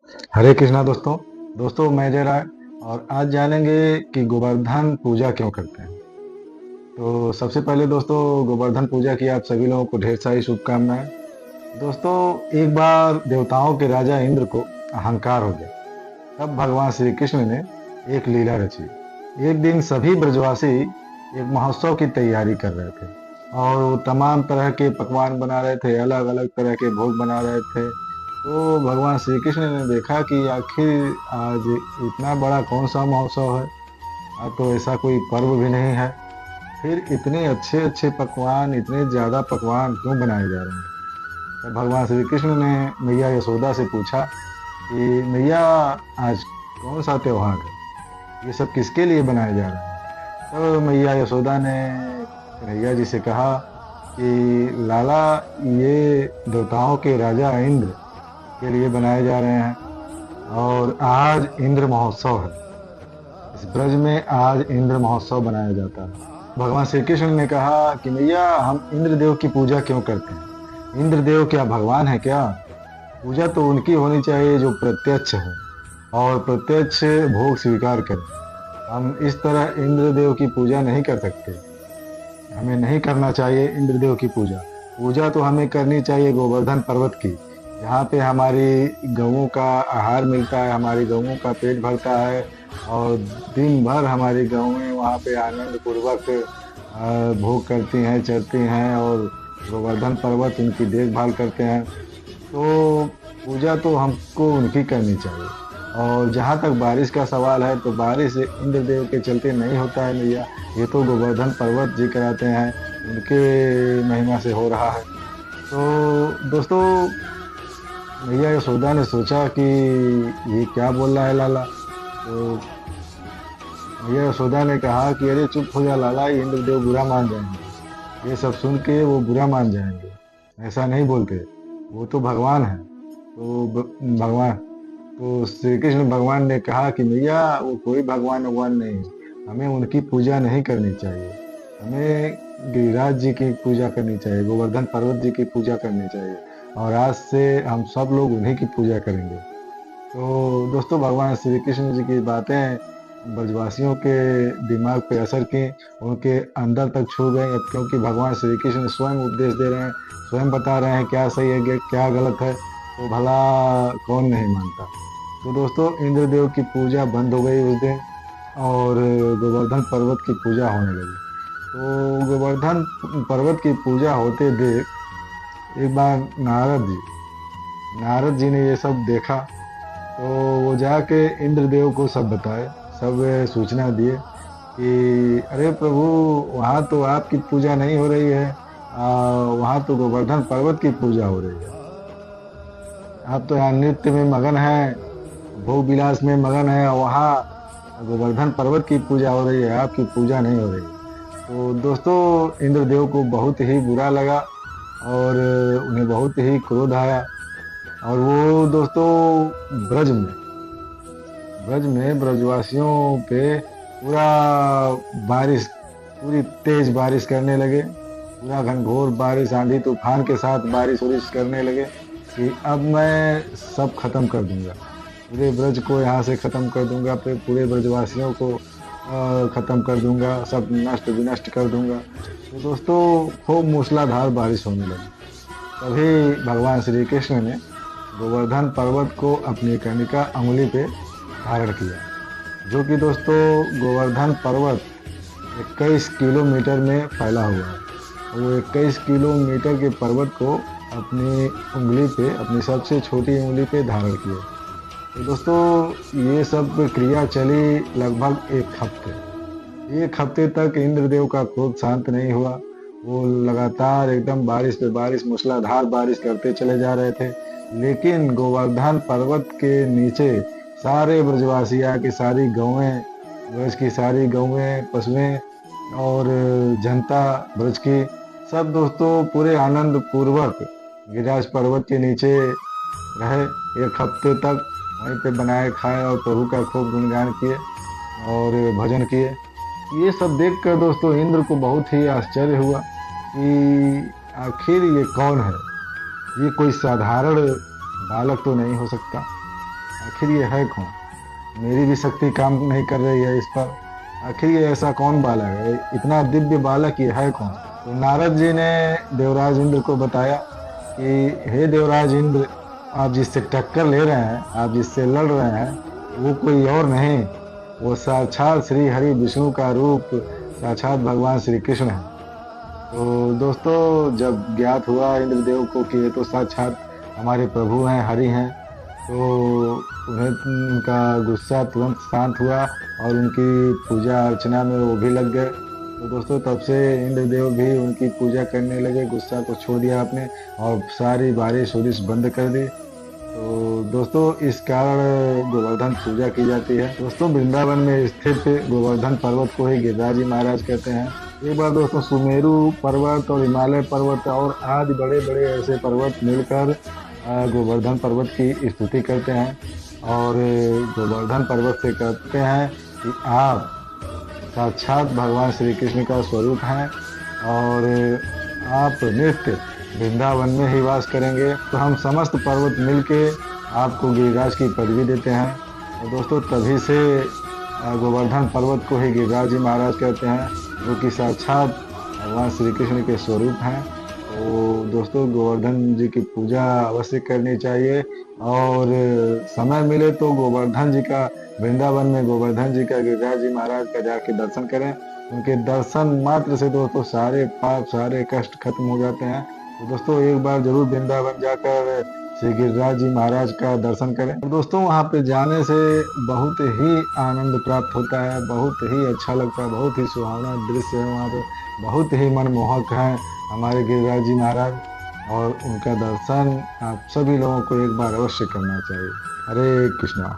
हरे कृष्णा दोस्तों। मैं जय राय और आज जानेंगे कि गोवर्धन पूजा क्यों करते हैं। तो सबसे पहले दोस्तों, गोवर्धन पूजा की आप सभी लोगों को ढेर सारी शुभकामनाएं। दोस्तों, एक बार देवताओं के राजा इंद्र को अहंकार हो गया। तब भगवान श्री कृष्ण ने एक लीला रची। एक दिन सभी ब्रजवासी एक महोत्सव की तैयारी कर रहे थे और वो तमाम तरह के पकवान बना रहे थे, अलग अलग तरह के भोग बना रहे थे। तो भगवान श्री कृष्ण ने देखा कि आखिर आज इतना बड़ा कौन सा महोत्सव है। आज तो ऐसा कोई पर्व भी नहीं है, फिर इतने अच्छे अच्छे पकवान, इतने ज्यादा पकवान क्यों बनाए जा रहे हैं। तब भगवान श्री कृष्ण ने मैया यशोदा से पूछा कि मैया, आज कौन सा त्योहार है, ये सब किसके लिए बनाए जा रहे हैं। तो मैया यशोदा ने कन्हैया जी से कहा कि लाला, ये देवताओं के राजा इंद्र के लिए बनाए जा रहे हैं और आज इंद्र महोत्सव है। इस ब्रज में आज इंद्र महोत्सव बनाया जाता है। भगवान श्री कृष्ण ने कहा कि मैया, हम इंद्रदेव की पूजा क्यों करते हैं। इंद्रदेव क्या भगवान है क्या। पूजा तो उनकी होनी चाहिए जो प्रत्यक्ष हो और प्रत्यक्ष भोग स्वीकार करें। हम इस तरह इंद्रदेव की पूजा नहीं कर सकते। हमें नहीं करना चाहिए इंद्रदेव की पूजा। पूजा तो हमें करनी चाहिए गोवर्धन पर्वत की, जहाँ पे हमारी गऊओं का आहार मिलता है, हमारी गऊओं का पेट भरता है और दिन भर हमारी गऊएं वहाँ पे आनंद पूर्वक भोग करती हैं, चरती हैं और गोवर्धन पर्वत उनकी देखभाल करते हैं। तो पूजा तो हमको उनकी करनी चाहिए। और जहाँ तक बारिश का सवाल है, तो बारिश इंद्रदेव के चलते नहीं होता है मैया, ये तो गोवर्धन पर्वत जी कराते हैं, उनके महिमा से हो रहा है। तो दोस्तों, मैया यशोदा ने सोचा कि ये क्या बोल रहा है लाला। तो मैया यशोदा ने कहा कि अरे चुप हो जा लाला, ये इंद्रदेव बुरा मान जाएंगे, ये सब सुन के वो बुरा मान जाएंगे, ऐसा नहीं बोलते, वो तो भगवान है। तो भगवान तो श्री कृष्ण भगवान ने कहा कि मैया, वो कोई भगवान नहीं है, हमें उनकी पूजा नहीं करनी चाहिए। हमें गिरिराज जी की पूजा करनी चाहिए, गोवर्धन पर्वत जी की पूजा करनी चाहिए और आज से हम सब लोग उन्हीं की पूजा करेंगे। तो दोस्तों, भगवान श्री कृष्ण जी की बातें ब्रजवासियों के दिमाग पे असर की, उनके अंदर तक छू गई। अब क्योंकि भगवान श्री कृष्ण स्वयं उपदेश दे रहे हैं, स्वयं बता रहे हैं क्या सही है क्या गलत है, तो भला कौन नहीं मानता। तो दोस्तों, इंद्रदेव की पूजा बंद हो गई उस दिन और गोवर्धन पर्वत की पूजा होने लगी। तो गोवर्धन पर्वत की पूजा होते देख एक बार नारद जी ने ये सब देखा। तो वो जाके इंद्रदेव को सब बताए, सब सूचना दिए कि अरे प्रभु, वहाँ तो आपकी पूजा नहीं हो रही है, वहाँ तो गोवर्धन पर्वत की पूजा हो रही है। आप तो यहाँ नृत्य में मगन है, भोग विलास में मगन है, वहाँ गोवर्धन पर्वत की पूजा हो रही है, आपकी पूजा नहीं हो रही है। तो दोस्तों, इंद्रदेव को बहुत ही बुरा लगा और उन्हें बहुत ही क्रोध आया और वो दोस्तों ब्रज में ब्रजवासियों पे पूरा बारिश पूरी तेज बारिश करने लगे। पूरा घनघोर बारिश, आंधी तूफान के साथ बारिश करने लगे कि अब मैं सब खत्म कर दूंगा, पूरे ब्रज को यहाँ से खत्म कर दूंगा, फिर पूरे ब्रजवासियों को खत्म कर दूंगा, सब नष्ट विनष्ट कर दूंगा। तो दोस्तों, खूब मूसलाधार बारिश होने लगी। तभी भगवान श्री कृष्ण ने गोवर्धन पर्वत को अपनी कर्णिका अंगुली पे धारण किया, जो कि दोस्तों गोवर्धन पर्वत 21 किलोमीटर में फैला हुआ है। वो 21 किलोमीटर के पर्वत को अपनी उंगली पे, अपनी सबसे छोटी उंगली पे धारण किया। तो दोस्तों, ये सब क्रिया चली लगभग एक हफ्ते तक इंद्रदेव का क्रोध शांत नहीं हुआ। वो लगातार एकदम बारिश पे बारिश, मूसलाधार बारिश करते चले जा रहे थे। लेकिन गोवर्धन पर्वत के नीचे सारे ब्रजवासी आके, सारी गौएं, ब्रज की सारी गौएं, पशुएं और जनता ब्रज की, सब दोस्तों पूरे आनंद पूर्वक गिरिराज पर्वत के नीचे रहे। एक हफ्ते तक वहीं पे बनाए खाए और प्रभु का खूब गुणगान किए और भजन किए। ये सब देखकर दोस्तों इंद्र को बहुत ही आश्चर्य हुआ कि आखिर ये कौन है, ये कोई साधारण बालक तो नहीं हो सकता। आखिर ये है कौन? मेरी भी शक्ति काम नहीं कर रही है इस पर। आखिर ये ऐसा कौन बालक है, इतना दिव्य बालक ये है कौन? तो नारद जी ने देवराज इंद्र को बताया कि हे देवराज इंद्र, आप जिससे टक्कर ले रहे हैं, आप जिससे लड़ रहे हैं, वो कोई और नहीं, वो साक्षात श्री हरि विष्णु का रूप, साक्षात भगवान श्री कृष्ण है। तो दोस्तों, जब ज्ञात हुआ इंद्रदेव को कि ये तो साक्षात हमारे प्रभु हैं, हरि हैं, तो उन्हें उनका गुस्सा तुरंत शांत हुआ और उनकी पूजा अर्चना में वो भी लग गए। तो दोस्तों, तब से इंद्रदेव भी उनकी पूजा करने लगे, गुस्सा को छोड़ दिया आपने और सारी बारिश उरिश बंद कर दी। तो दोस्तों, इस कारण गोवर्धन पूजा की जाती है। दोस्तों, वृंदावन में स्थित गोवर्धन पर्वत को ही गिरिराज जी महाराज कहते हैं। एक बार दोस्तों, सुमेरु पर्वत और हिमालय पर्वत और आदि बड़े बड़े ऐसे पर्वत मिलकर गोवर्धन पर्वत की स्तुति करते हैं और गोवर्धन पर्वत से कहते हैं कि आप साक्षात भगवान श्री कृष्ण का स्वरूप हैं और आप नित्य वृंदावन में ही वास करेंगे। तो हम समस्त पर्वत मिलके आपको गिरिराज की पदवी देते हैं। और दोस्तों, तभी से गोवर्धन पर्वत को ही गिरिराज जी महाराज कहते हैं, जो कि साक्षात भगवान श्री कृष्ण के स्वरूप हैं। तो दोस्तों, गोवर्धन जी की पूजा अवश्य करनी चाहिए और समय मिले तो गोवर्धन जी का, वृंदावन में गोवर्धन जी का, गिरिराज जी महाराज का जाके दर्शन करें। उनके दर्शन मात्र से दोस्तों सारे पाप, सारे कष्ट खत्म हो जाते हैं। तो दोस्तों, एक बार जरूर वृंदावन जाकर श्री गिरिराज जी महाराज का दर्शन करें। और दोस्तों, वहाँ पे जाने से बहुत ही आनंद प्राप्त होता है, बहुत ही अच्छा लगता है, बहुत ही सुहावना दृश्य है। वहाँ पे बहुत ही मनमोहक है हमारे गिरिराज जी महाराज और उनका दर्शन आप सभी लोगों को एक बार अवश्य करना चाहिए। हरे कृष्णा।